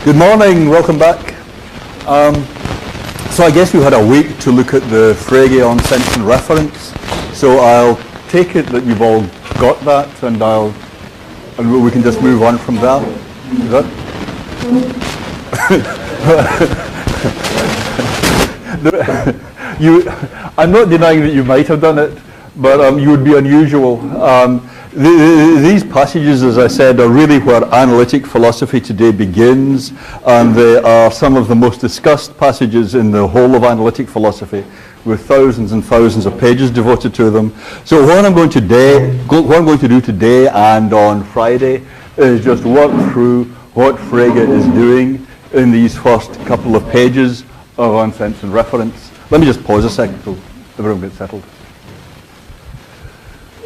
Good morning, welcome back. So I guess we had a week to look at the Frege on sense and reference. So I'll take it that you've all got that, and we can just move on from there. Is that? I'm not denying that you might have done it, but you would be unusual. These passages, as I said, are really where analytic philosophy today begins, and they are some of the most discussed passages in the whole of analytic philosophy, with thousands and thousands of pages devoted to them. So what I'm going to do today and on Friday is just work through what Frege is doing in these first couple of pages of On Sense and Reference. Let me just pause a second so everyone gets settled.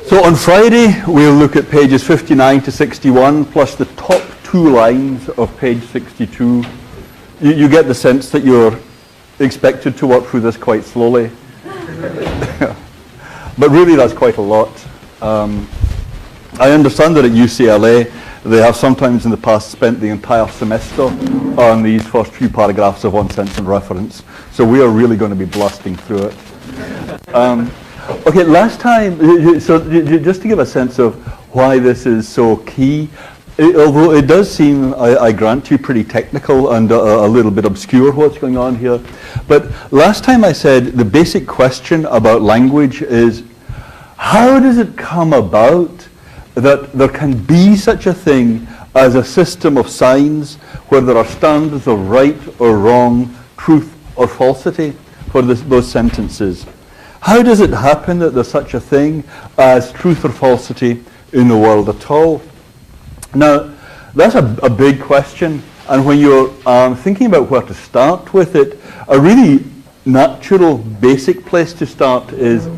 So on Friday, we'll look at pages 59 to 61, plus the top 2 lines of page 62. You get the sense that you're expected to work through this quite slowly. But really, that's quite a lot. I understand that at UCLA, they have sometimes in the past spent the entire semester on these first few paragraphs of On Sense and Reference. So we are really going to be blasting through it. Okay, last time, so just to give a sense of why this is so key, although it does seem, I grant you, pretty technical and a little bit obscure what's going on here, but last time I said the basic question about language is, how does it come about that there can be such a thing as a system of signs where there are standards of right or wrong, truth or falsity for those sentences? How does it happen that there's such a thing as truth or falsity in the world at all? Now, that's a big question, and when you're thinking about where to start with it, a really natural, basic place to start is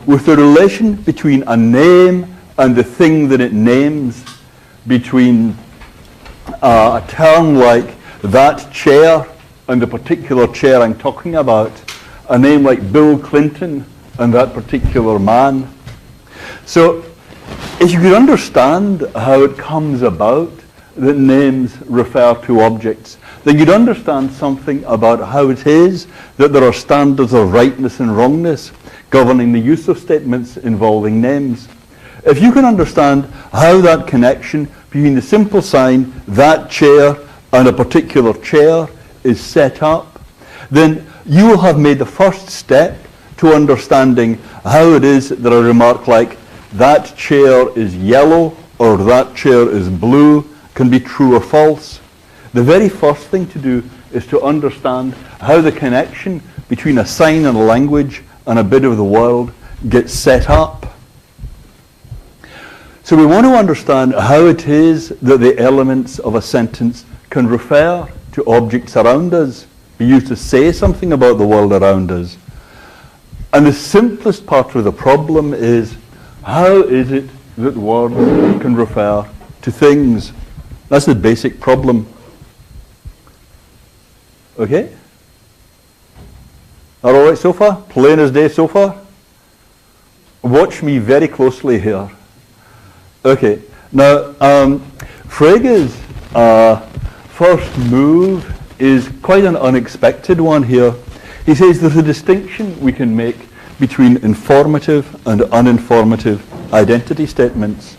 with the relation between a name and the thing that it names, between a term like that chair and the particular chair I'm talking about, a name like Bill Clinton and that particular man. So if you could understand how it comes about that names refer to objects, then you'd understand something about how it is that there are standards of rightness and wrongness governing the use of statements involving names. If you can understand how that connection between the simple sign, that chair, and a particular chair is set up, then you will have made the first step to understanding how it is that a remark like that chair is yellow or that chair is blue can be true or false. The very first thing to do is to understand how the connection between a sign and a language and a bit of the world gets set up. So we want to understand how it is that the elements of a sentence can refer to objects around us, be used to say something about the world around us. And the simplest part of the problem is, how is it that words can refer to things? That's the basic problem. Okay? Are all right so far? Plain as day so far? Watch me very closely here. Okay, now Frege's first move is quite an unexpected one here. He says there's a distinction we can make between informative and uninformative identity statements.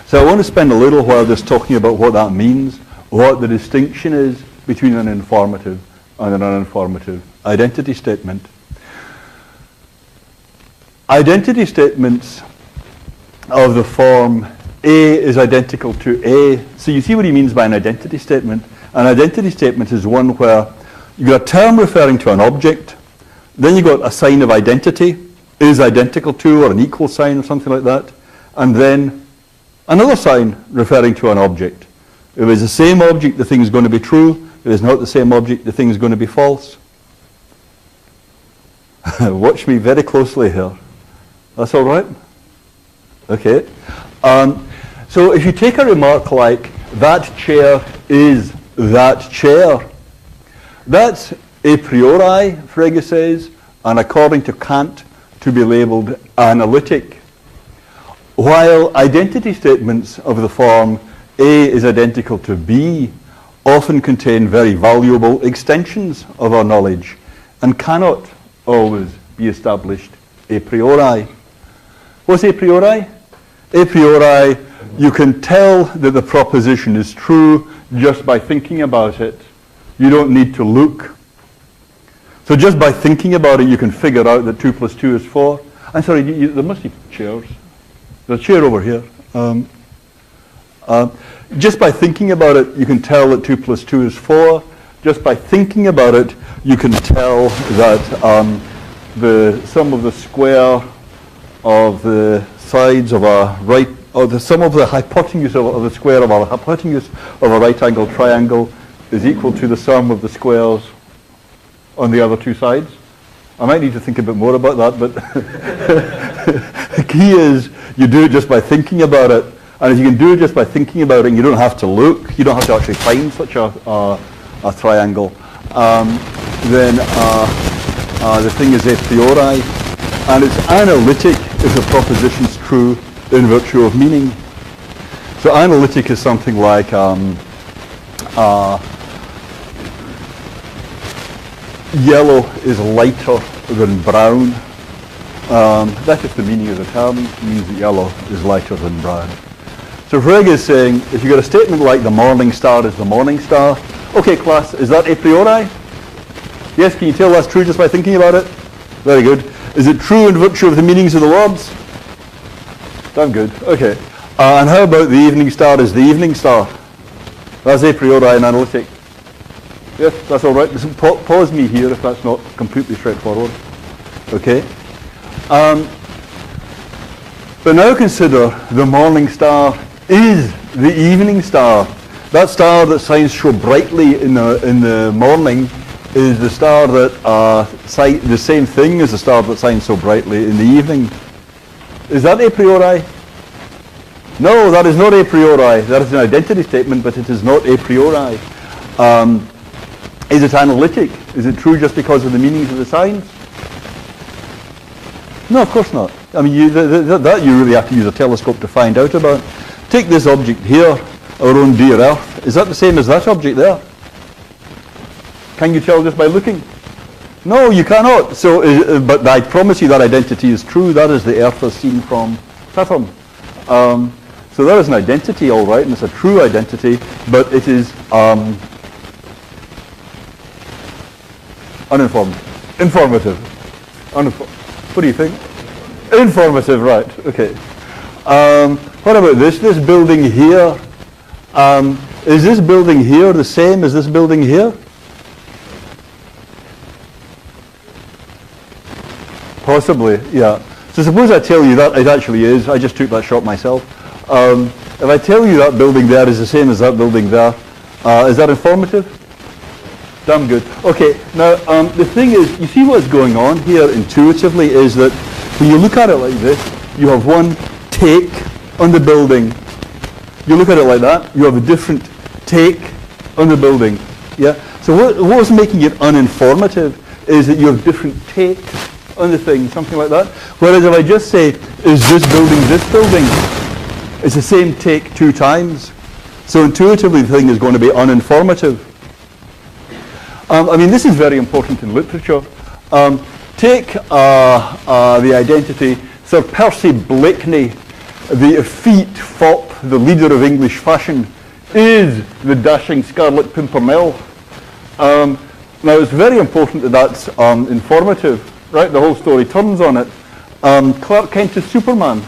So I want to spend a little while just talking about what that means, what the distinction is between an informative and an uninformative identity statement. Identity statements of the form A is identical to A. So you see what he means by an identity statement. An identity statement is one where you've got a term referring to an object, then you've got a sign of identity, is identical to, or an equal sign or something like that, and then another sign referring to an object. If it's the same object, the thing is going to be true. If it's not the same object, the thing is going to be false. Watch me very closely here. That's all right? Okay. So if you take a remark like, that chair is that chair, that's a priori, Frege says, and according to Kant, to be labeled analytic. While identity statements of the form A is identical to B often contain very valuable extensions of our knowledge and cannot always be established a priori. What's a priori? A priori, you can tell that the proposition is true just by thinking about it. You don't need to look. So just by thinking about it, you can figure out that 2 plus 2 is 4. I'm sorry, there must be chairs. There's a chair over here. Just by thinking about it, you can tell that 2 plus 2 is 4. Just by thinking about it, you can tell that the sum of the square of the sides of a right, or the sum of the hypotenuse of the square of a hypotenuse of a right angle triangle is equal to the sum of the squares on the other two sides. I might need to think a bit more about that, but the key is you do it just by thinking about it. And if you can do it just by thinking about it, and you don't have to look, you don't have to actually find such a triangle, then the thing is a priori, and it's analytic if the proposition's true in virtue of meaning. So analytic is something like yellow is lighter than brown. That's just the meaning of the term. It means that yellow is lighter than brown. So Frege is saying, if you've got a statement like the morning star is the morning star, okay class, is that a priori? Yes, can you tell that's true just by thinking about it? Very good. Is it true in virtue of the meanings of the words? Damn good, okay. And how about the evening star is the evening star? That's a priori and analytic. Yes, that's all right. Just pause me here if that's not completely straightforward. Okay. But now consider the morning star is the evening star. That star that shines so brightly in the morning is the star that the same thing as the star that shines so brightly in the evening. Is that a priori? No, that is not a priori. That is an identity statement, but it is not a priori. Is it analytic? Is it true just because of the meanings of the signs? No, of course not. I mean, that you really have to use a telescope to find out about. Take this object here, our own dear Earth. Is that the same as that object there? Can you tell just by looking? No, you cannot. So, but I promise you that identity is true. That is the Earth as seen from Saturn. So that is an identity, all right, and it's a true identity, but it is informative. What do you think? Informative, right? Okay. What about this? This building here. Is this building here the same as this building here? Possibly, yeah. So suppose I tell you that it actually is. I just took that shot myself. If I tell you that building there is the same as that building there, is that informative? Damn good. Okay, now the thing is, you see what's going on here intuitively is that when you look at it like this, you have one take on the building. You look at it like that, you have a different take on the building. Yeah. So what's making it uninformative is that you have different takes on the thing, something like that. Whereas if I just say, is this building, it's the same take two times. So intuitively the thing is going to be uninformative. I mean, this is very important in literature. Take the identity, Sir Percy Blakeney, the effete fop, the leader of English fashion, is the dashing Scarlet Pimpernel. Now it's very important that that's informative, right? The whole story turns on it. Clark Kent is Superman.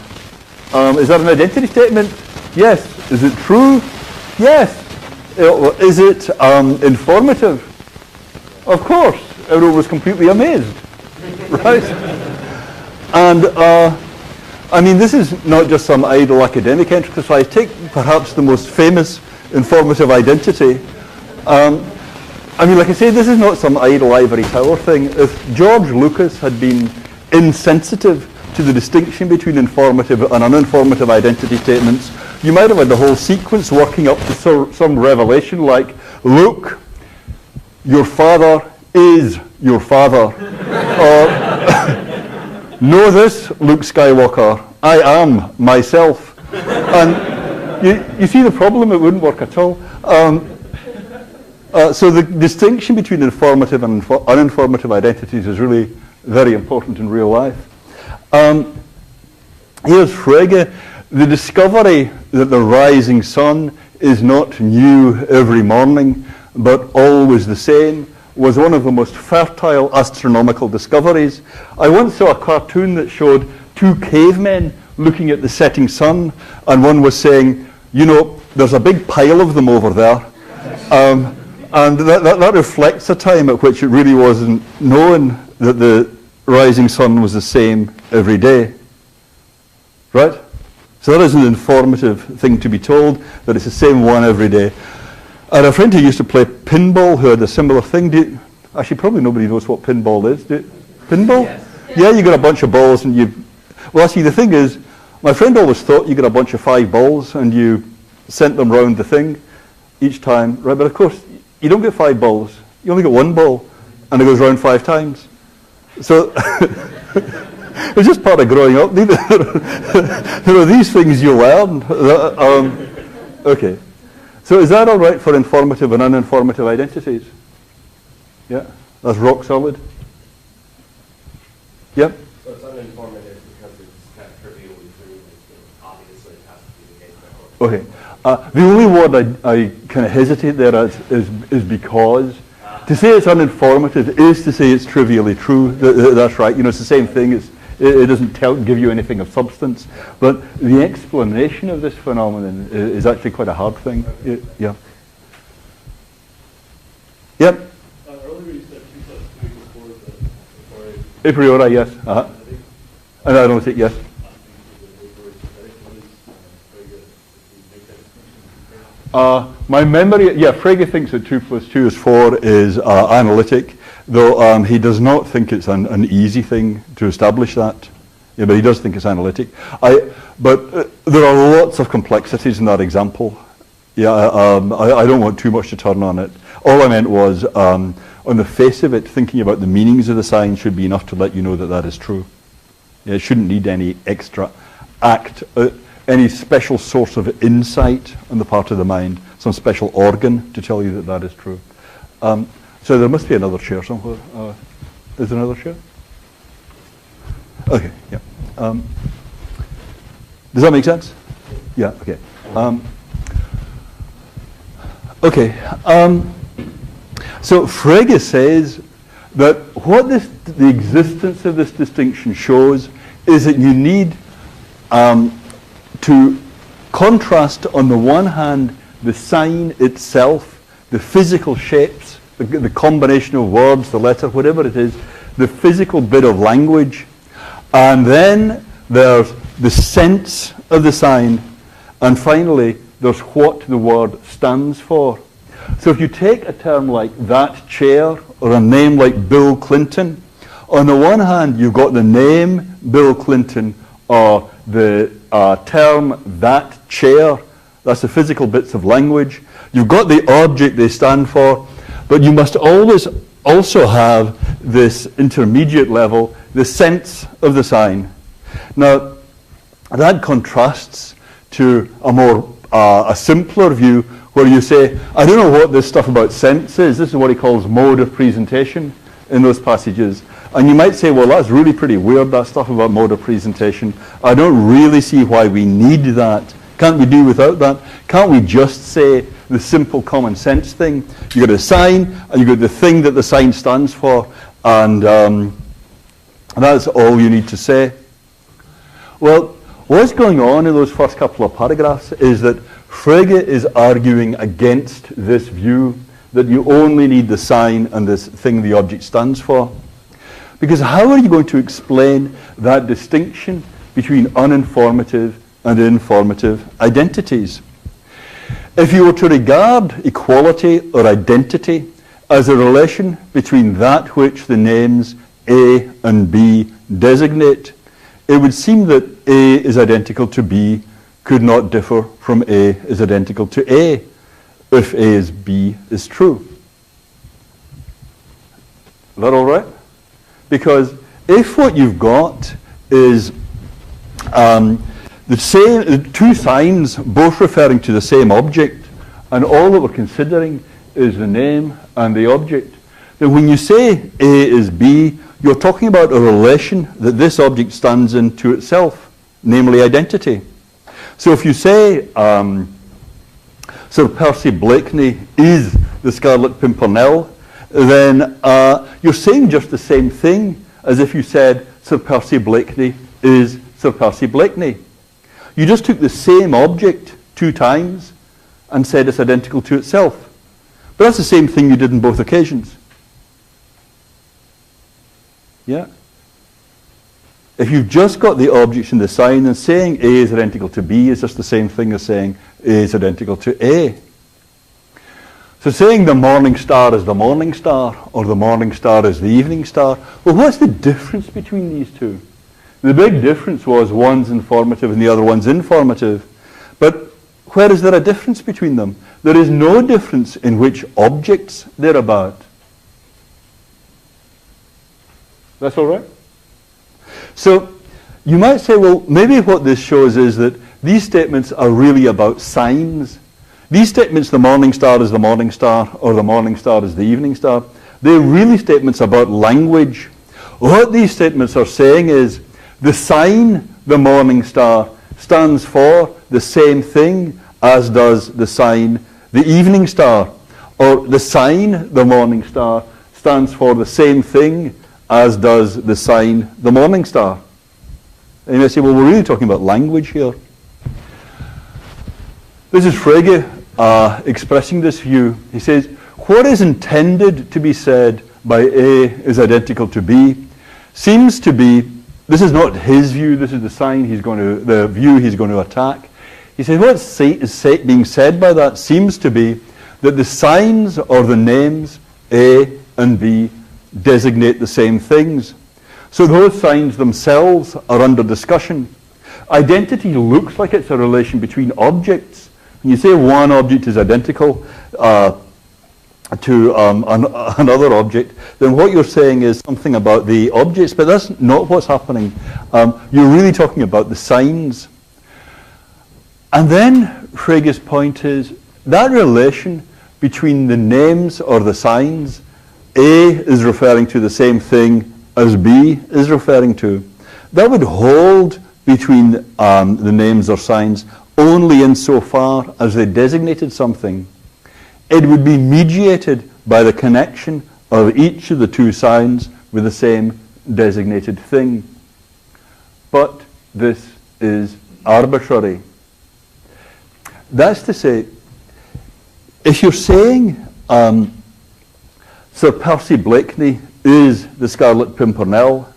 Is that an identity statement? Yes. Is it true? Yes. Is it informative? Of course. Everyone was completely amazed, right? And I mean, this is not just some idle academic exercise. Take perhaps the most famous informative identity. I mean, like I say, this is not some idle ivory tower thing. If George Lucas had been insensitive to the distinction between informative and uninformative identity statements, you might have had the whole sequence working up to some revelation like, look, your father is your father. Or, know this, Luke Skywalker, I am myself. And you see the problem, it wouldn't work at all. So the distinction between informative and uninformative identities is really very important in real life. Here's Frege. The discovery that the rising sun is not new every morning, but always the same, was one of the most fertile astronomical discoveries. I once saw a cartoon that showed two cavemen looking at the setting sun, and one was saying, you know, there's a big pile of them over there. And that reflects a time at which it really wasn't known that the rising sun was the same every day. Right? So that is an informative thing to be told, that it's the same one every day. I had a friend who used to play pinball who had a similar thing. Actually, probably nobody knows what pinball is. Pinball? Yes. Yeah, you got a bunch of balls and you... Well, actually, the thing is, my friend always thought you got a bunch of 5 balls and you sent them round the thing each time. Right? But of course, you don't get 5 balls. You only get 1 ball, and it goes round 5 times. So it's just part of growing up. There are these things you learn. Okay. So is that all right for informative and uninformative identities? Yeah? That's rock solid? Yep? So it's uninformative because it's kind of trivially true. Obviously it has to be the case. Okay. The only word I kind of hesitate there is because. To say it's uninformative is to say it's trivially true. That's right. You know, it's the same thing. It doesn't give you anything of substance. But the explanation of this phenomenon is actually quite a hard thing. Yeah. Yep. Earlier you said 2 + 2 = 4 is a A priori, yes. And I don't think yes. My memory, yeah, Frege thinks that 2 + 2 = 4 is analytic, though he does not think it's an easy thing to establish that. Yeah, but he does think it's analytic. But there are lots of complexities in that example. Yeah, I don't want too much to turn on it. All I meant was, on the face of it, thinking about the meanings of the sign should be enough to let you know that that is true. Yeah, it shouldn't need any extra act, any special source of insight on the part of the mind, some special organ to tell you that that is true. So there must be another chair somewhere. Is there another chair? Okay, yeah. Does that make sense? Yeah, okay. So Frege says that what the existence of this distinction shows is that you need to contrast, on the one hand, the sign itself, the physical shapes, the combination of words, the letter, whatever it is, the physical bit of language, and then there's the sense of the sign, and finally there's what the word stands for. So if you take a term like that chair, or a name like Bill Clinton, on the one hand you've got the name Bill Clinton, or the term that chair, that's the physical bits of language. You've got the object they stand for, but you must always also have this intermediate level, the sense of the sign. Now, that contrasts to a simpler view where you say, I don't know what this stuff about sense is. This is what he calls mode of presentation in those passages. And you might say, well, that's really pretty weird, that stuff about mode of presentation. I don't really see why we need that. Can't we do without that? Can't we just say the simple common sense thing? You got a sign, and you got the thing that the sign stands for, and that's all you need to say. Well, what's going on in those first couple of paragraphs is that Frege is arguing against this view that you only need the sign and this thing the object stands for. Because how are you going to explain that distinction between uninformative and informative identities? If you were to regard equality or identity as a relation between that which the names A and B designate, it would seem that A is identical to B could not differ from A is identical to A if A is B is true. Is that all right? Because if what you've got is the two signs both referring to the same object, and all that we're considering is the name and the object. Then when you say A is B, you're talking about a relation that this object stands in to itself, namely identity. So if you say Sir Percy Blakeney is the Scarlet Pimpernel, then you're saying just the same thing as if you said Sir Percy Blakeney is Sir Percy Blakeney. You just took the same object 2 times and said it's identical to itself. But that's the same thing you did in both occasions. Yeah? If you've just got the objects in the sign, then saying A is identical to B is just the same thing as saying A is identical to A. So saying the morning star is the morning star, or the morning star is the evening star, well, what's the difference between these two? The big difference was one's informative and the other one's informative. But where is there a difference between them? There is no difference in which objects they're about. That's all right? So you might say, well, maybe what this shows is that these statements are really about signs. These statements, the morning star is the morning star, or the morning star is the evening star, they're really statements about language. What these statements are saying is the sign, the morning star, stands for the same thing as does the sign, the evening star. Or the sign, the morning star, stands for the same thing as does the sign, the morning star. And you may say, well, we're really talking about language here. This is Frege expressing this view. He says, what is intended to be said by A is identical to B seems to be, this is not his view, this is the view he's going to attack. He says, what's being said by that seems to be that the signs or the names A and B designate the same things. So those signs themselves are under discussion. Identity looks like it's a relation between objects. When you say one object is identical to another object, then what you're saying is something about the objects, but that's not what's happening. You're really talking about the signs. And then Frege's point is that relation between the names or the signs, A is referring to the same thing as B is referring to. That would hold between the names or signs only insofar as they designated something. It would be mediated by the connection of each of the two signs with the same designated thing. But this is arbitrary. That's to say, if you're saying Sir Percy Blakeney is the Scarlet Pimpernel,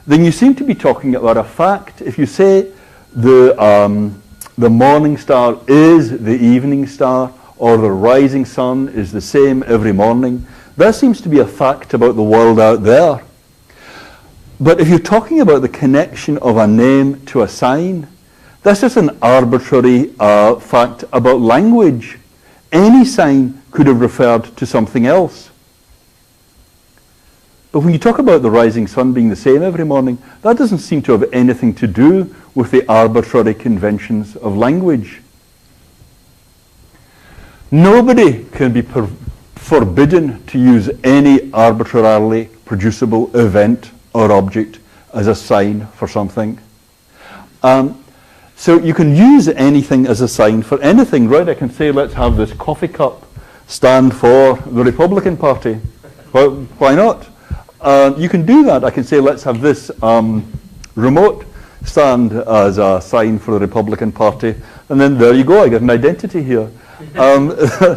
then you seem to be talking about a fact. If you say the morning star is the evening star, or the rising sun is the same every morning, that seems to be a fact about the world out there. But if you're talking about the connection of a name to a sign, that's just an arbitrary fact about language. Any sign could have referred to something else. But when you talk about the rising sun being the same every morning, that doesn't seem to have anything to do with the arbitrary conventions of language. Nobody can be forbidden to use any arbitrarily producible event or object as a sign for something. So you can use anything as a sign for anything, right? I can say, let's have this coffee cup stand for the Republican Party. Well, why not? You can do that. I can say, let's have this remote stand as a sign for the Republican Party. And then there you go, I get an identity here. But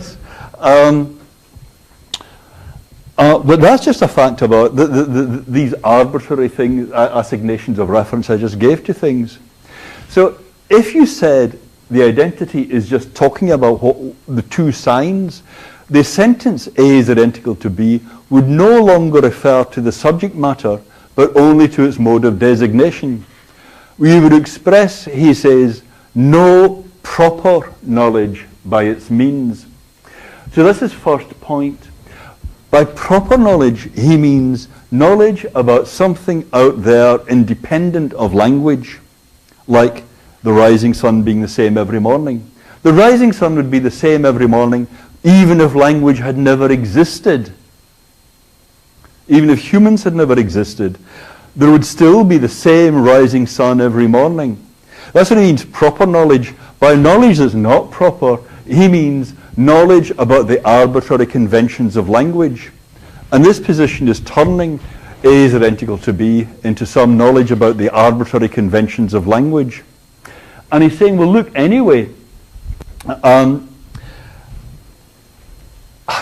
that's just a fact about these arbitrary things, assignations of reference I just gave to things. So if you said the identity is just talking about the two signs, the sentence A is identical to B would no longer refer to the subject matter, but only to its mode of designation. We would express, he says, no proper knowledge by its means. So that's his first point. By proper knowledge, he means knowledge about something out there independent of language, like the rising sun being the same every morning. The rising sun would be the same every morning even if language had never existed, even if humans had never existed, there would still be the same rising sun every morning. That's what he means, proper knowledge. By knowledge that's not proper, he means knowledge about the arbitrary conventions of language. And this position is turning A is identical to B into some knowledge about the arbitrary conventions of language. And he's saying, well, look, anyway,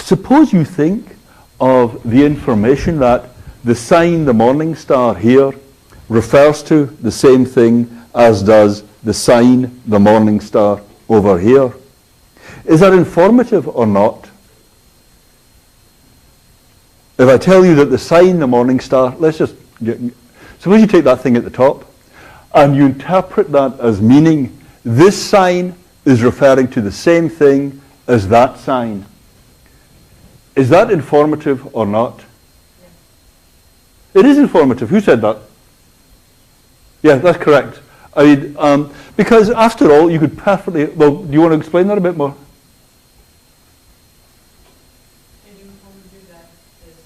suppose you think of the information that the sign, the morning star here, refers to the same thing as does the sign, the morning star over here. Is that informative or not? If I tell you that the sign, the morning star, suppose you take that thing at the top and you interpret that as meaning this sign is referring to the same thing as that sign. Is that informative or not? It is informative. Who said that? Yeah, that's correct. Because after all, you could perfectly... Well, do you want to explain that a bit more? And you only do that this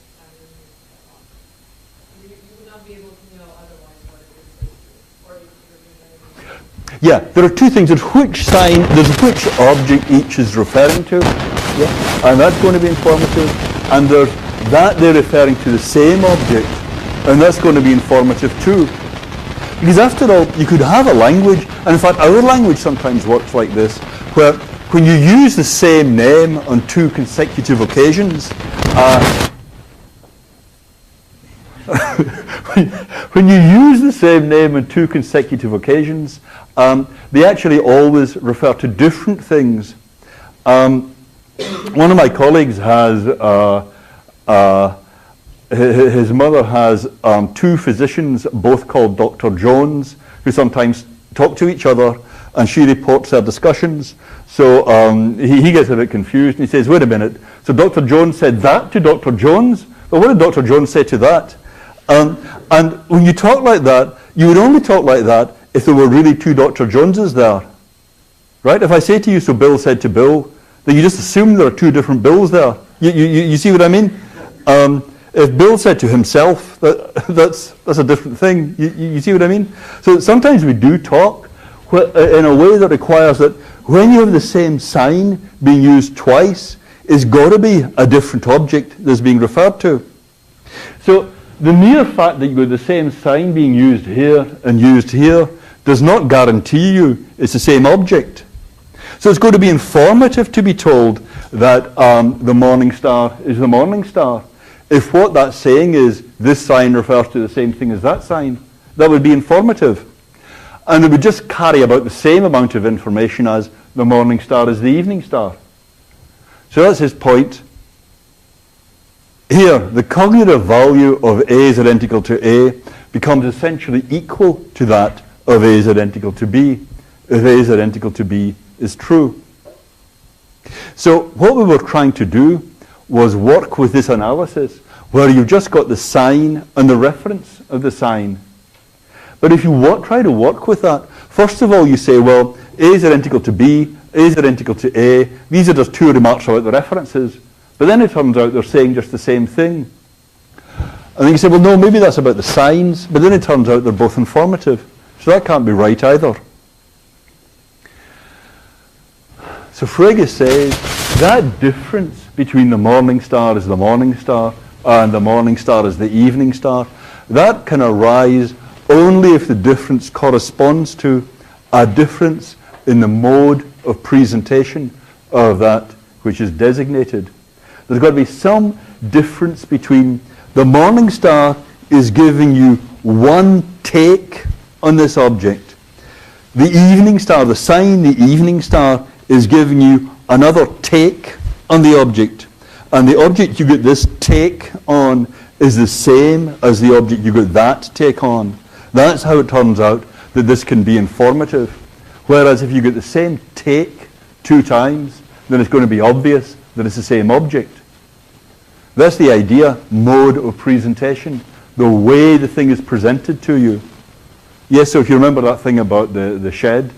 you would not be able to know otherwise what it is or you Yeah, there are two things. There's which sign, there's which object each is referring to. Yeah, and that's going to be informative. And there's that they're referring to the same object, and that's going to be informative too. Because after all, you could have a language, and in fact our language sometimes works like this, where when you use the same name on two consecutive occasions, when you use the same name on two consecutive occasions, they actually always refer to different things. One of my colleagues has, his mother has two physicians, both called Dr. Jones, who sometimes talk to each other, and she reports their discussions. So he gets a bit confused, and he says, wait a minute, so Dr. Jones said that to Dr. Jones? Well, what did Dr. Jones say to that? And when you talk like that, you would only talk like that if there were really two Dr. Joneses there. Right? If I say to you, so Bill said to Bill, then you just assume there are two different Bills there. You see what I mean? If Bill said to himself, that's a different thing. You see what I mean? So sometimes we do talk in a way that requires that when you have the same sign being used twice, it's got to be a different object that's being referred to. So the mere fact that you've got the same sign being used here and used here does not guarantee you it's the same object. So it's going to be informative to be told that the morning star is the morning star. If what that's saying is this sign refers to the same thing as that sign, that would be informative. And it would just carry about the same amount of information as the morning star is the evening star. So that's his point. Here, the cognitive value of A is identical to A becomes essentially equal to that of A is identical to B, if A is identical to B is true. So what we were trying to do was work with this analysis where you've just got the sign and the reference of the sign. But if you try to work with that, first of all you say, well, A is identical to B, A is identical to A. These are just two remarks about the references. But then it turns out they're saying just the same thing. And then you say, well, no, maybe that's about the signs. But then it turns out they're both informative. So that can't be right either. So Frege says that difference between the morning star as the morning star and the morning star as the evening star, that can arise only if the difference corresponds to a difference in the mode of presentation of that which is designated. There's got to be some difference between the morning star is giving you one take on this object. The evening star, the sign, the evening star, is giving you another take on the object. And the object you get this take on is the same as the object you get that take on. That's how it turns out that this can be informative. Whereas if you get the same take two times, then it's going to be obvious that it's the same object. That's the idea, mode of presentation, the way the thing is presented to you. Yes, so if you remember that thing about the shed,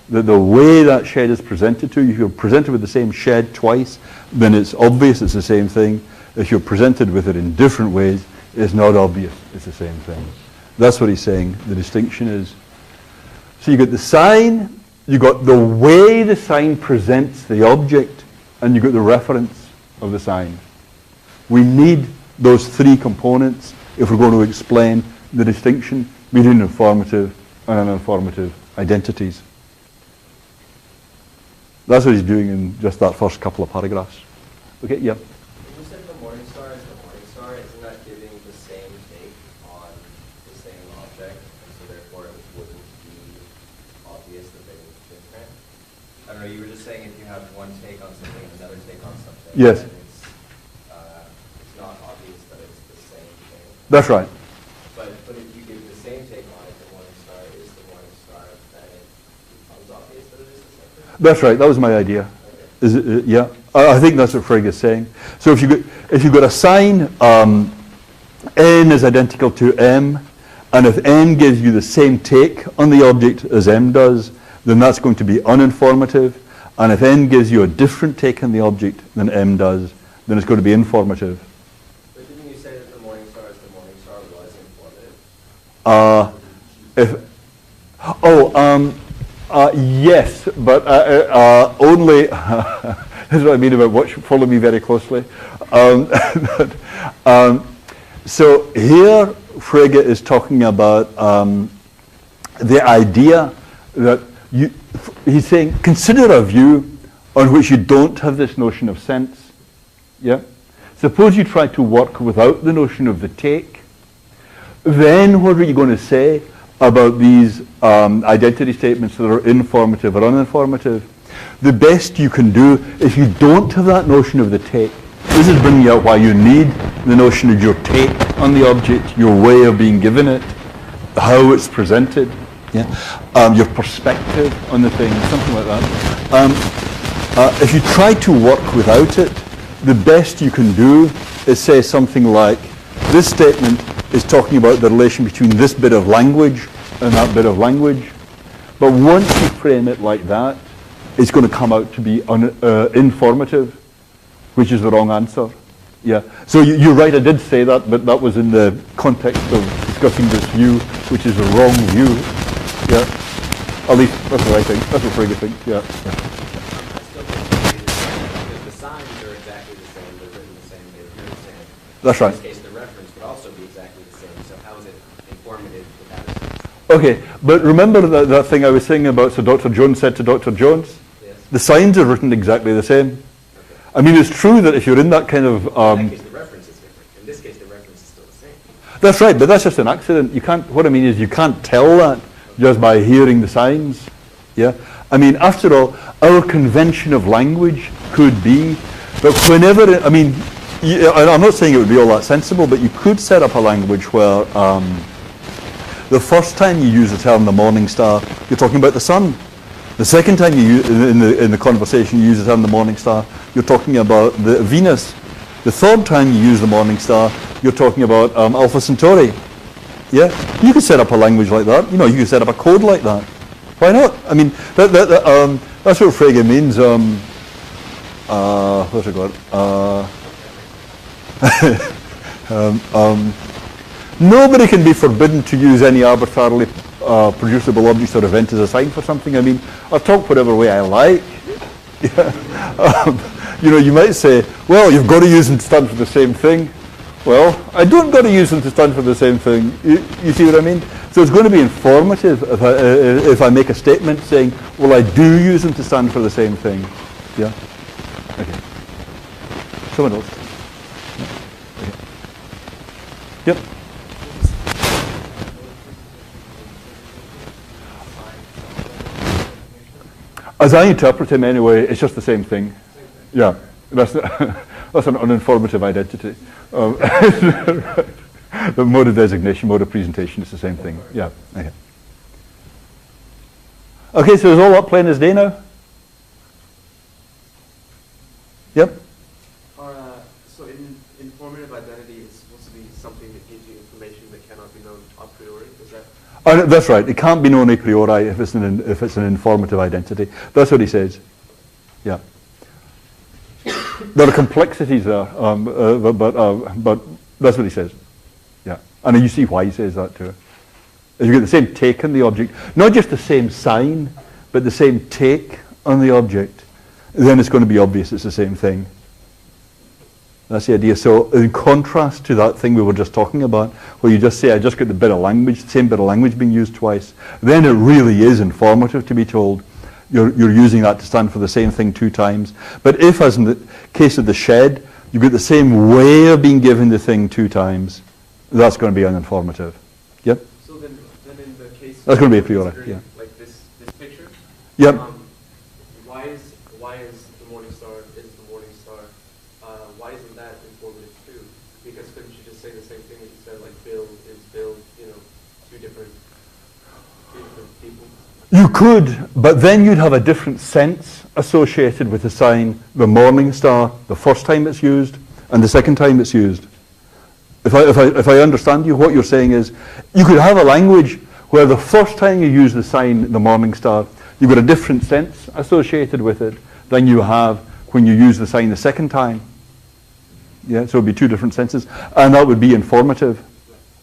that the way that shed is presented to you, if you're presented with the same shed twice, then it's obvious it's the same thing. If you're presented with it in different ways, it's not obvious it's the same thing. That's what he's saying the distinction is. So you got the sign, you got the way the sign presents the object, and you got the reference of the sign. We need those three components if we're going to explain the distinction between informative and uninformative identities. That's what he's doing in just that first couple of paragraphs. Okay, yeah. When you said the morning star is the morning star, isn't that giving the same take on the same object, and so therefore it wouldn't be obvious that they would be different? I don't know, you were just saying if you have one take on something and another take on something, Yes. then it's not obvious that it's the same thing. That's right. But if you give the same take on it, the morning star is the morning star, then it becomes obvious that it is the same thing. That's right. That was my idea. Is it, yeah. I think that's what Frege is saying. So if you've got a sign, n is identical to m, and if n gives you the same take on the object as m does, then that's going to be uninformative. And if n gives you a different take on the object than m does, then it's going to be informative. But didn't you say that the morning star is the morning star was informative? Yes, but only. This is what I mean about follow me very closely. So here, Frege is talking about the idea that he's saying, consider a view on which you don't have this notion of sense. Yeah. Suppose you try to work without the notion of the take. Then what are you going to say about these identity statements that are informative or uninformative? The best you can do, if you don't have that notion of the take, this is bringing out why you need the notion of your take on the object, your way of being given it, how it's presented, yeah? Your perspective on the thing, something like that. If you try to work without it, the best you can do is say something like, this statement is talking about the relation between this bit of language and that bit of language. But once you frame it like that, it's going to come out to be informative, which is the wrong answer. Yeah. So you're right, I did say that, but that was in the context of discussing this view, which is the wrong view. Yeah. At least that's what I think. That's what Frege thinks. Yeah. I still think because the signs are exactly the same, they're written the same, they appear the same. That's right. In this case, the reference would also be exactly the same. So how is it informative without a sense? Okay, but remember that thing I was saying about, so Dr. Jones said to Dr. Jones? Yes. The signs are written exactly the same. Okay. I mean, it's true that if you're in that kind of... In that case, the reference is different. In this case, the reference is still the same. That's right, but that's just an accident. You can't, what I mean is you can't tell that just by hearing the signs. Yeah? I mean, after all, our convention of language could be that whenever, I mean, I'm not saying it would be all that sensible, but you could set up a language where the first time you use the term the morning star, you're talking about the sun. The second time you use, in the conversation you use the term the morning star, you're talking about the Venus. The third time you use the morning star, you're talking about Alpha Centauri. Yeah, you could set up a language like that. You know, you could set up a code like that. Why not? I mean, that's what Frege means. What's it called? Nobody can be forbidden to use any arbitrarily producible object or event as a sign for something. I mean, I'll talk whatever way I like. Yeah. You know, you might say, well, you've got to use them to stand for the same thing. Well, I don't got to use them to stand for the same thing. You see what I mean? So it's going to be informative if I make a statement saying, well, I do use them to stand for the same thing. Yeah? Okay. Someone else? Okay. Yep. As I interpret him anyway, it's just the same thing. Yeah, that's an uninformative identity. The mode of designation, mode of presentation, it's the same thing. Yeah. Okay. Okay, so is all that plain as day now? Yep. So informative identity is supposed to be something that gives you information that cannot be known a priori. Is that? That's right. It can't be known a priori if it's an informative identity. That's what he says. Yeah. There are complexities there, but that's what he says. Yeah, and you see why he says that too. You get the same take on the object, not just the same sign, but the same take on the object. Then it's going to be obvious it's the same thing. That's the idea. So in contrast to that thing we were just talking about, where you just say, I just got the bit of language, the same bit of language being used twice, then it really is informative to be told you're using that to stand for the same thing 2 times. But if, as in the case of the shed, you've got the same way of being given the thing 2 times, that's going to be uninformative. Yep? So then in the case... That's going to be a priori, yeah. Like this picture? Yep. Why is the morning star why isn't that informative too? Because couldn't you just say the same thing that you said, like Bill is Bill, two different people? You could, but then you'd have a different sense associated with the sign, the morning star, the first time it's used and the second time it's used. If I understand you, what you're saying is you could have a language where the first time you use the sign, the morning star, you've got a different sense associated with it than you have when you use the sign the second time. Yeah, so it would be 2 different senses, and that would be informative,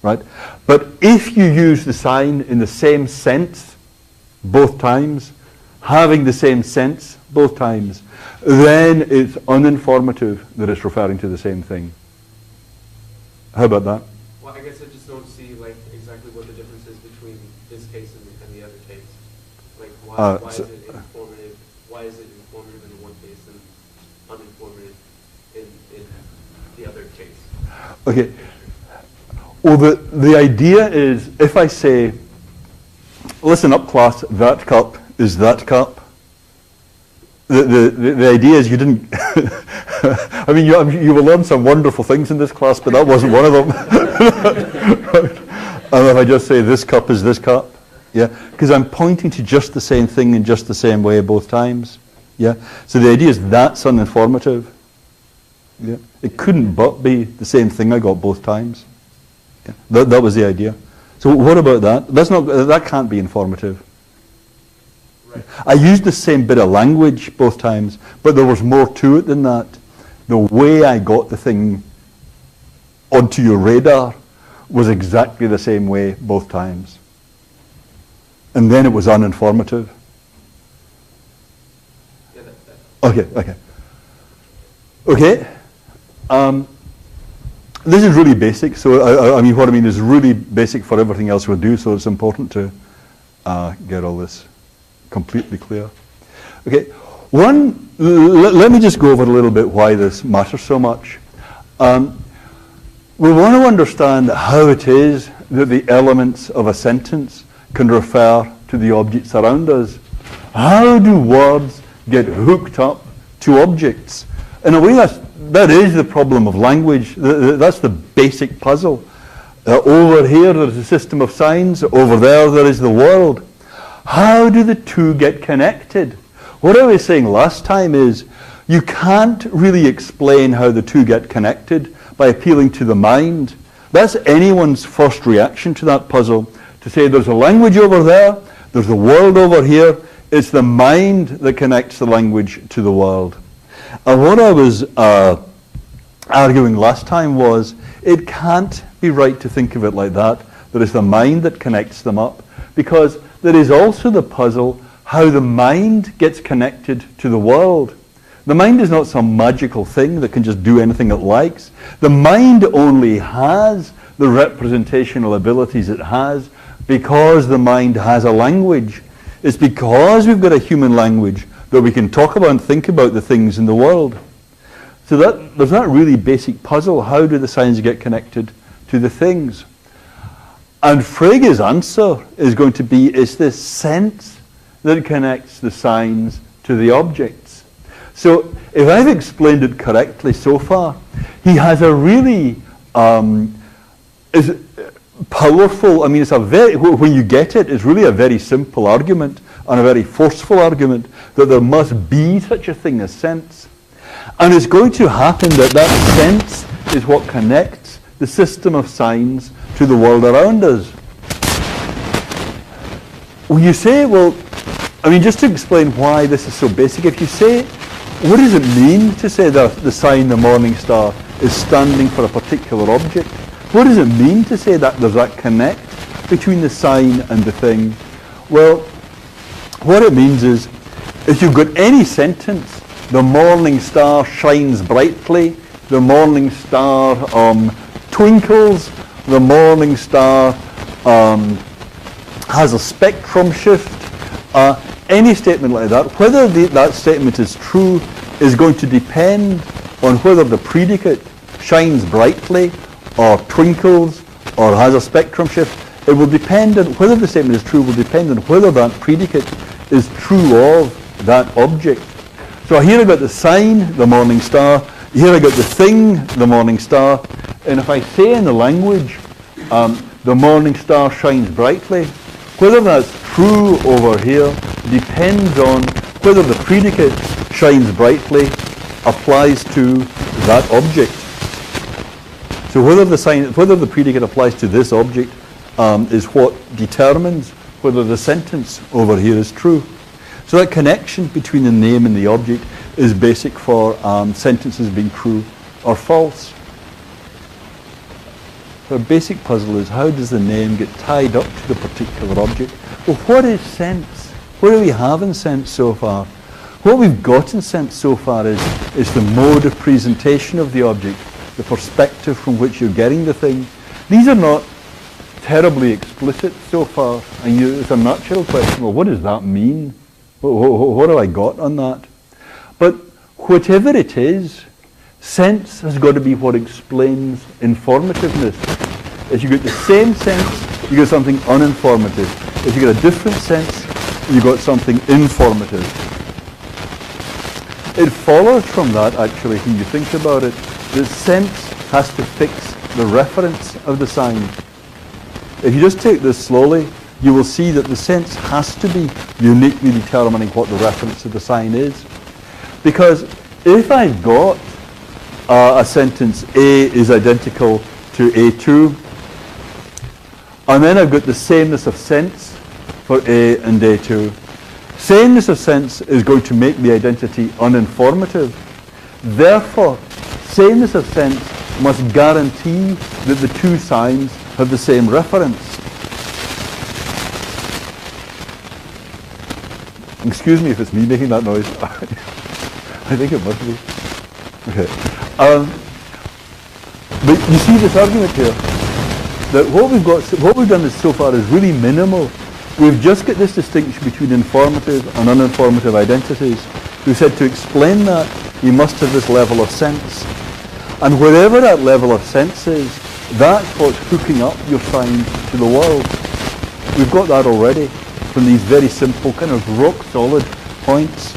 right? But if you use the sign in the same sense both times, having the same sense both times, then it's uninformative that it's referring to the same thing. How about that? Well, I guess I just don't see exactly what the difference is between this case and the other case. Like why is it informative? Why is it informative in the one case and uninformative in the other case? Okay. Well, the idea is, if I say, listen up class, that cup is that cup, the idea is you didn't, I mean, you will learn some wonderful things in this class, but that wasn't one of them. Right? And if I just say this cup is this cup, yeah, because I'm pointing to just the same thing in just the same way both times, yeah. So the idea is that's uninformative. Yeah, it couldn't but be the same thing I got both times. Yeah. That was the idea. So what about that? That can't be informative. Right. I used the same bit of language both times, but there was more to it than that. The way I got the thing onto your radar was exactly the same way both times. And then it was uninformative. Yeah, Okay. This is really basic, so I mean what I mean is really basic for everything else we'll do, so it's important to get all this completely clear. Okay, let me just go over a little bit why this matters so much. We want to understand how it is that the elements of a sentence can refer to the objects around us. How do words get hooked up to objects? In a way, that is the problem of language. That's the basic puzzle. Over here, there's a system of signs. Over there is the world. How do the two get connected? What I was saying last time is you can't really explain how the two get connected by appealing to the mind. That's anyone's first reaction to that puzzle, to say there's a language over there, there's the world over here. It's the mind that connects the language to the world. And what I was arguing last time was it can't be right to think of it like that. There is the mind that connects them up, because there is also the puzzle how the mind gets connected to the world. The mind is not some magical thing that can just do anything it likes. The mind only has the representational abilities it has because the mind has a language. It's because we've got a human language that we can talk about and think about the things in the world. So there's that really basic puzzle. How do the signs get connected to the things? And Frege's answer is going to be, it's this sense that connects the signs to the objects. So if I've explained it correctly so far, he has a really is powerful, I mean, it's a very, when you get it, it's really a very simple argument and a very forceful argument that there must be such a thing as sense. And it's going to happen that that sense is what connects the system of signs to the world around us. When you say, well, I mean, just to explain why this is so basic, if you say, what does it mean to say that the sign, the morning star, is standing for a particular object? What does it mean to say that there's that connect between the sign and the thing? Well, what it means is, if you've got any sentence, the morning star shines brightly, the morning star twinkles, the morning star has a spectrum shift, any statement like that, whether that statement is true is going to depend on whether the predicate shines brightly or twinkles or has a spectrum shift. It will depend on whether the statement is true, will depend on whether that predicate is true of that object. So here I got the sign, the morning star, here I got the thing, the morning star, and if I say in the language, the morning star shines brightly, whether that's true over here depends on whether the predicate shines brightly applies to that object. So whether the predicate applies to this object is what determines whether the sentence over here is true. So that connection between the name and the object is basic for sentences being true or false. The basic puzzle is, how does the name get tied up to the particular object? Well, what is sense? What do we have in sense so far? What we've got in sense so far is the mode of presentation of the object, the perspective from which you're getting the thing. These are not terribly explicit so far, and it's a natural question, well, what does that mean? What have I got on that? But whatever it is, sense has got to be what explains informativeness. If you get the same sense, you get something uninformative. If you get a different sense, you got something informative. It follows from that, actually, when you think about it, that sense has to fix the reference of the sign. If you just take this slowly, you will see that the sense has to be uniquely determining what the reference of the sign is. Because if I've got a sentence, A is identical to A2, and then I've got the sameness of sense for A and A2. Sameness of sense is going to make the identity uninformative. Therefore, sameness of sense must guarantee that the two signs have the same reference. Excuse me if it's me making that noise. I think it must be. Okay. But you see this argument here, that what we've done so far is really minimal. We've just got this distinction between informative and uninformative identities. We said to explain that, you must have this level of sense. And wherever that level of sense is, that's what's hooking up your sign to the world. We've got that already from these very simple kind of rock solid points.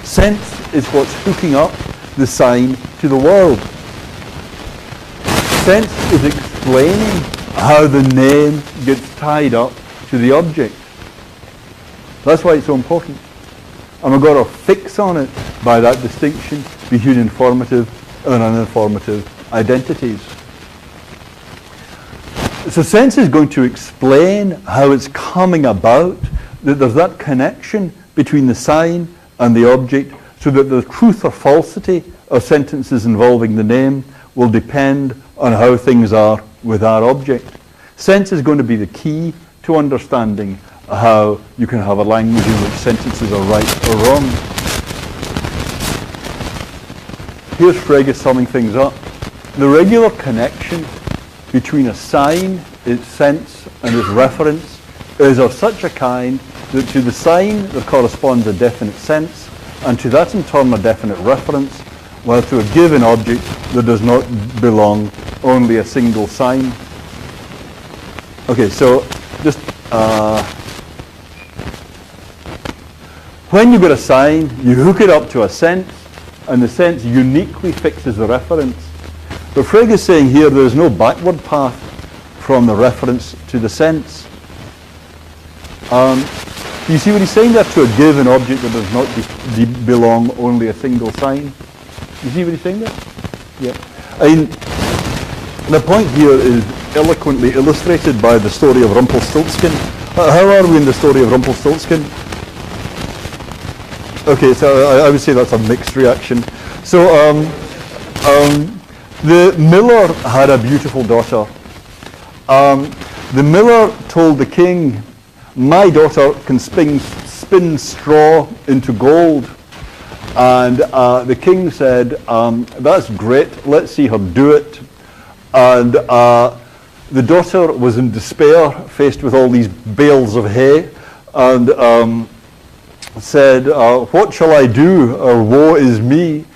Sense is what's hooking up the sign to the world. Sense is explaining how the name gets tied up to the object. That's why it's so important. And we've got to fix on it by that distinction between informative and uninformative identities. So sense is going to explain how it's coming about that there's that connection between the sign and the object, so that the truth or falsity of sentences involving the name will depend on how things are with our object. Sense is going to be the key to understanding how you can have a language in which sentences are right or wrong. Here's Frege summing things up. The regular connection between a sign, its sense, and its reference is of such a kind that to the sign there corresponds a definite sense, and to that in turn a definite reference, while to a given object there does not belong only a single sign. Okay, so just when you've got a sign, you hook it up to a sense, and the sense uniquely fixes the reference. But Frege is saying here there is no backward path from the reference to the sense. You see what he's saying there? To a given object that does not belong only a single sign. You see what he's saying there? Yeah. I mean, the point here is eloquently illustrated by the story of Rumpelstiltskin. How are we in the story of Rumpelstiltskin? Okay, so I would say that's a mixed reaction. So the miller had a beautiful daughter. The miller told the king, my daughter can spin straw into gold. And the king said, that's great, let's see her do it. And the daughter was in despair, faced with all these bales of hay, and said, what shall I do, or woe is me?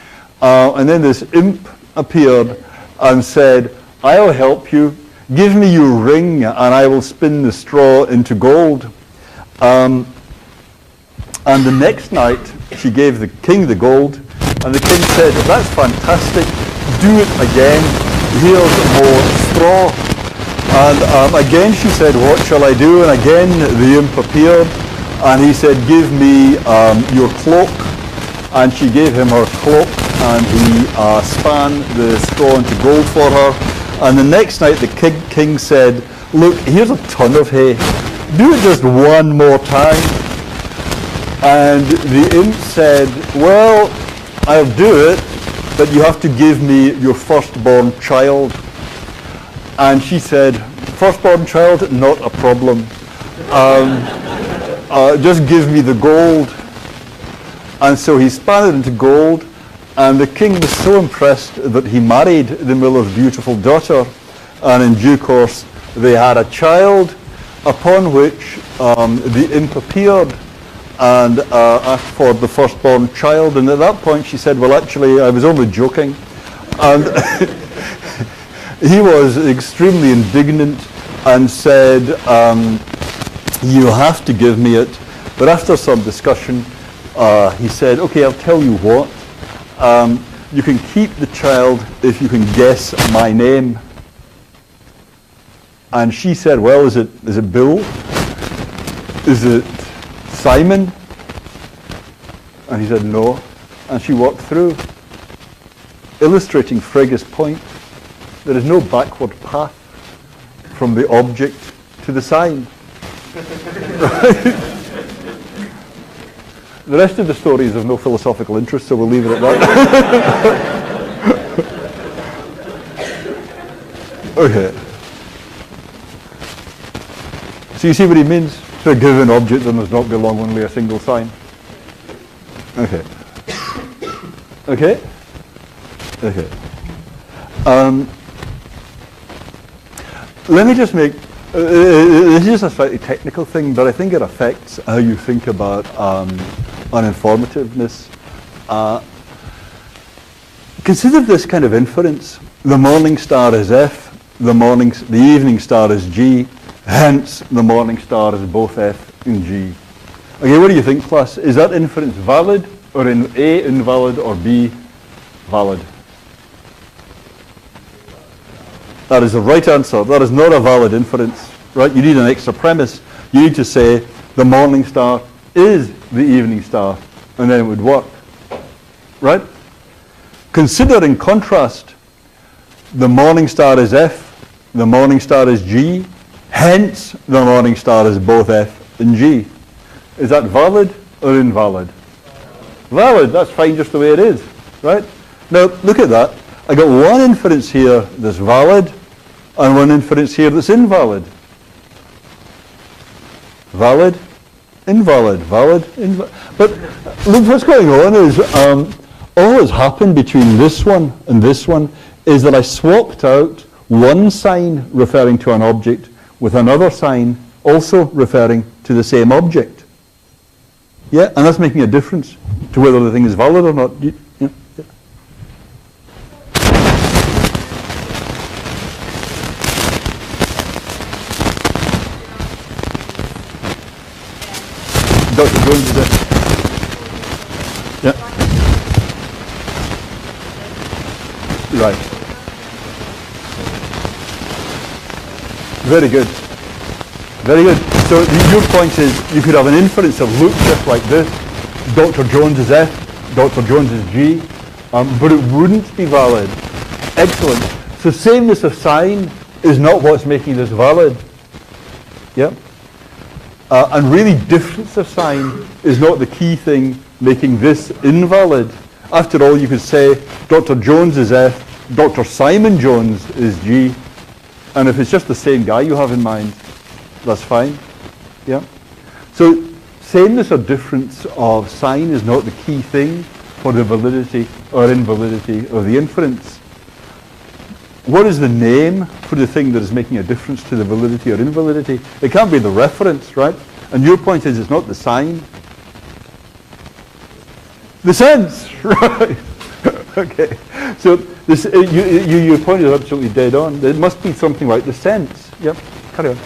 And then this imp appeared and said, I'll help you. Give me your ring and I will spin the straw into gold. And the next night, she gave the king the gold, and the king said, that's fantastic, do it again, here's more straw. And again she said, what shall I do? And again the imp appeared, and he said, give me your cloak. And she gave him her cloak, and he span the straw into gold for her. And the next night the king said, look, here's a ton of hay, do it just one more time. And the imp said, well, I'll do it, but you have to give me your firstborn child. And she said, firstborn child, not a problem. Just give me the gold. And so he span it into gold, and the king was so impressed that he married the miller's beautiful daughter, and in due course they had a child, upon which the imp appeared and asked for the firstborn child. And at that point she said, well, actually, I was only joking. And he was extremely indignant and said, you have to give me it. But after some discussion, he said, okay, I'll tell you what. You can keep the child if you can guess my name. And she said, well, is it Bill? Is it Simon? And he said, no. And she walked through, illustrating Frege's point. There is no backward path from the object to the sign. The rest of the story is of no philosophical interest, so we'll leave it at that. Okay. So you see what he means? To a given object there does not belong only a single sign. Okay. Okay? Okay. Let me just make, this is just a slightly technical thing, but I think it affects how you think about uninformativeness. Consider this kind of inference. The morning star is F, the evening star is G, hence the morning star is both F and G. Okay, what do you think, class? Is that inference valid, or A invalid, or B valid? That is the right answer. That is not a valid inference, right? You need an extra premise. You need to say the morning star is the evening star, and then it would work, right? Consider in contrast, the morning star is F, the morning star is G, hence the morning star is both F and G. Is that valid or invalid? Valid, that's fine just the way it is, right? Now, look at that. I got one inference here that's valid and one inference here that's invalid. Valid, invalid, valid, invalid. But look, what's going on is all that's happened between this one and this one is that I swapped out one sign referring to an object with another sign also referring to the same object. Yeah, and that's making a difference to whether the thing is valid or not. Yeah. Dr. Jones is there. Yeah. Right. Very good. Very good. So your point is you could have an inference of look just like this. Dr. Jones is F, Dr. Jones is G, but it wouldn't be valid. Excellent. So sameness of sign is not what's making this valid. Yeah. And really difference of sign is not the key thing making this invalid. After all, you could say Dr. Jones is F, Dr. Simon Jones is G, and if it's just the same guy you have in mind, that's fine. Yeah. So sameness or difference of sign is not the key thing for the validity or invalidity of the inference. What is the name for the thing that is making a difference to the validity or invalidity? It can't be the reference, right? And your point is it's not the sign. The sense, right? Okay. So this, your point is absolutely dead on. It must be something like the sense. Yep. Carry on.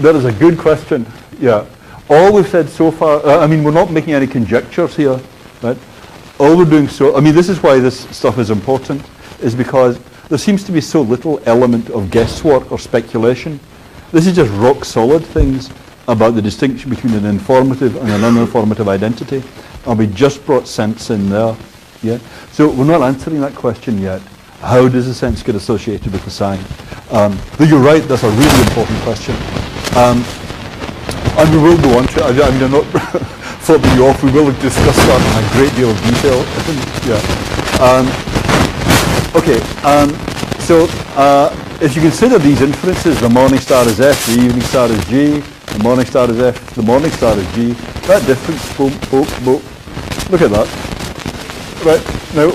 That is a good question. Yeah. All we've said so far, I mean, we're not making any conjectures here, right? All we're doing I mean, this is why this stuff is important, is because there seems to be so little element of guesswork or speculation. This is just rock solid things about the distinction between an informative and an uninformative identity. And we just brought sense in there. Yeah. So we're not answering that question yet. How does the sense get associated with the sign? But you're right, that's a really important question. And we will go on to it. I mean, I'm not flopping you off. We will discuss that in a great deal of detail. Okay. So if you consider these inferences, the morning star is F, the evening star is G, the morning star is F, the morning star is G. That difference, boom, boom, boom. Look at that. Right. Now,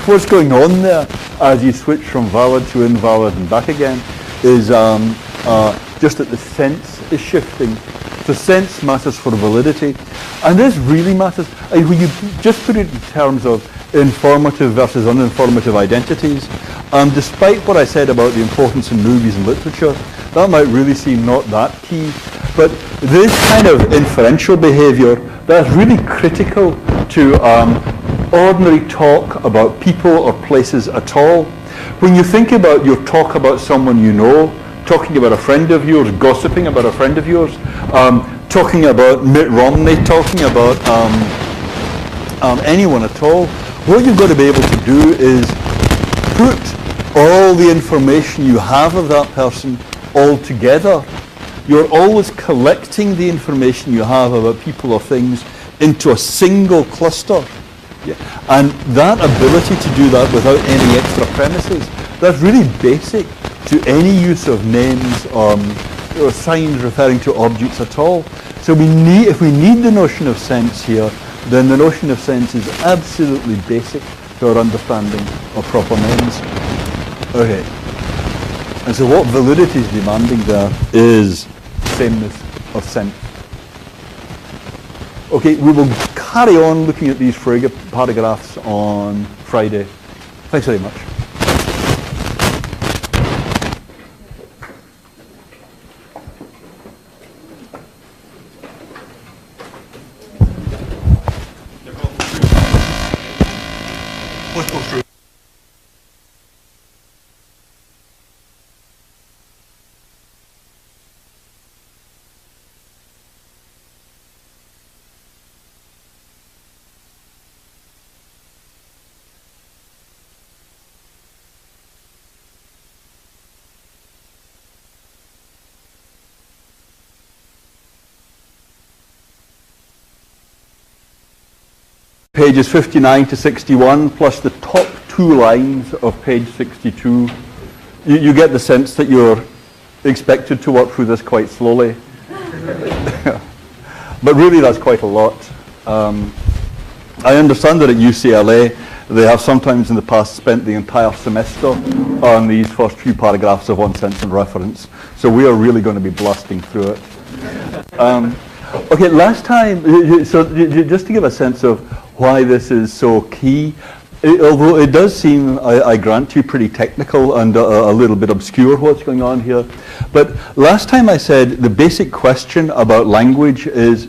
what's going on there as you switch from valid to invalid and back again is just that the sense is shifting. The sense matters for validity. And this really matters. When you just put it in terms of informative versus uninformative identities, despite what I said about the importance in movies and literature, that might really seem not that key. But this kind of inferential behavior, that's really critical to ordinary talk about people or places at all. When you think about your talk about someone you know, talking about a friend of yours, gossiping about a friend of yours, talking about Mitt Romney, talking about anyone at all, what you've got to be able to do is put all the information you have of that person all together. You're always collecting the information you have about people or things into a single cluster. Yeah. And that ability to do that without any extra premises, that's really basic to any use of names or signs referring to objects at all. So if we need the notion of sense here, then the notion of sense is absolutely basic to our understanding of proper names. Okay. And so what validity is demanding there is sameness of sense. Okay, we will carry on looking at these Frege paragraphs on Friday. Thanks very much. Let's go through. Pages 59 to 61 plus the top 2 lines of page 62. You get the sense that you're expected to work through this quite slowly. But really that's quite a lot. I understand that at UCLA they have sometimes in the past spent the entire semester on these first few paragraphs of One Sense and Reference. So we are really going to be blasting through it. Okay, last time, so just to give a sense of why this is so key, although it does seem, I grant you, pretty technical and a little bit obscure what's going on here, but last time I said the basic question about language is,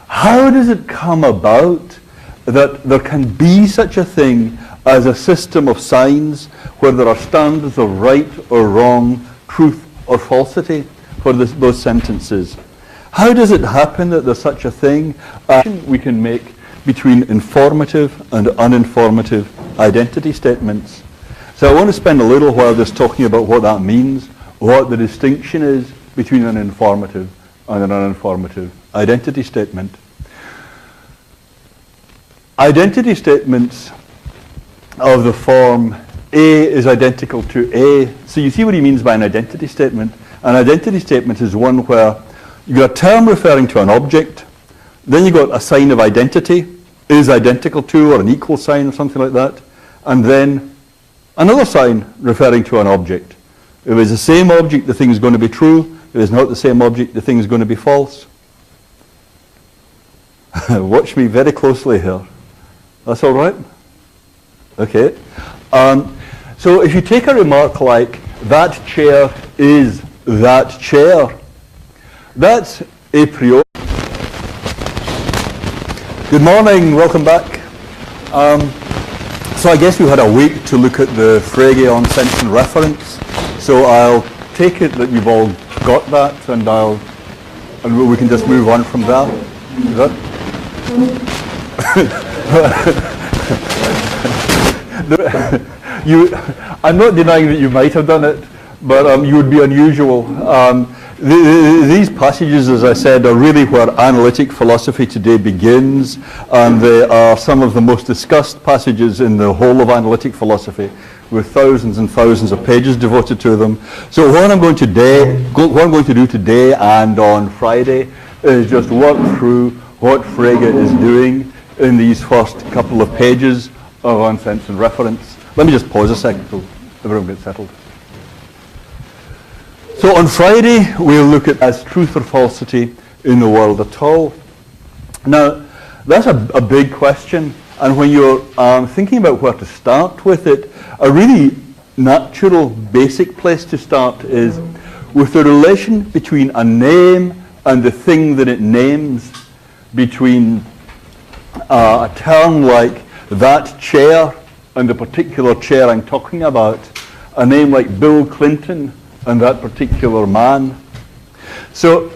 how does it come about that there can be such a thing as a system of signs where there are standards of right or wrong, truth or falsity for those sentences? How does it happen that there's such a thing we can make between informative and uninformative identity statements? So I want to spend a little while just talking about what that means, what the distinction is between an informative and an uninformative identity statement. Identity statements of the form A is identical to A. So you see what he means by an identity statement. An identity statement is one where you've got a term referring to an object, then you've got a sign of identity, is identical to or an equal sign or something like that, and then another sign referring to an object. If it's the same object, the thing is going to be true. If it's not the same object, the thing is going to be false. Watch me very closely here. That's all right? Okay. So if you take a remark like, that chair is that chair, that's a priori. Good morning, welcome back. So I guess we had a week to look at the Frege on sense and reference. So I'll take it that you've all got that, and we can just move on from there. Is that? I'm not denying that you might have done it, but you would be unusual. These passages, as I said, are really where analytic philosophy today begins, and they are some of the most discussed passages in the whole of analytic philosophy, with thousands and thousands of pages devoted to them. So what I'm going to do today and on Friday is just work through what Frege is doing in these first couple of pages of On Sense and Reference. Let me just pause a second so everyone gets settled. So on Friday, we'll look at as truth or falsity in the world at all. Now, that's a big question, and when you're thinking about where to start with it, a really natural, basic place to start is with the relation between a name and the thing that it names, between a term like that chair and the particular chair I'm talking about, a name like Bill Clinton and that particular man. So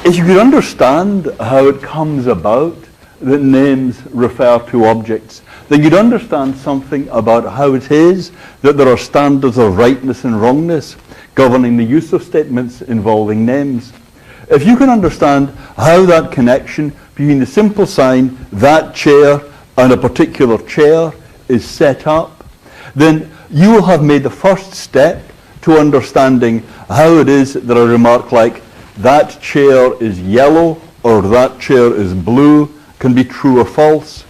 if you could understand how it comes about that names refer to objects, then you'd understand something about how it is that there are standards of rightness and wrongness governing the use of statements involving names. If you can understand how that connection between the simple sign, that chair, and a particular chair is set up, then you will have made the first step to understanding how it is that a remark like, that chair is yellow or that chair is blue, can be true or false.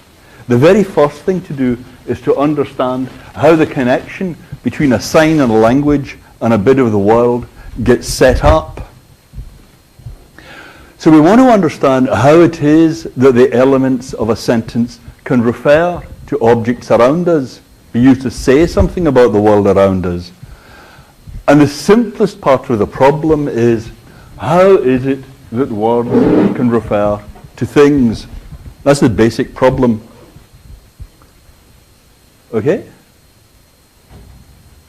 The very first thing to do is to understand how the connection between a sign and a language and a bit of the world gets set up. So we want to understand how it is that the elements of a sentence can refer to objects around us, be used to say something about the world around us. And the simplest part of the problem is, how is it that words can refer to things? That's the basic problem. Okay?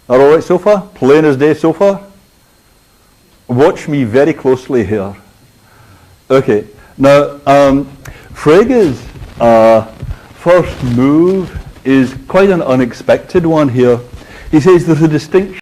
All right so far? Plain as day so far? Watch me very closely here. Okay, now Frege's first move is quite an unexpected one here. He says there's a distinction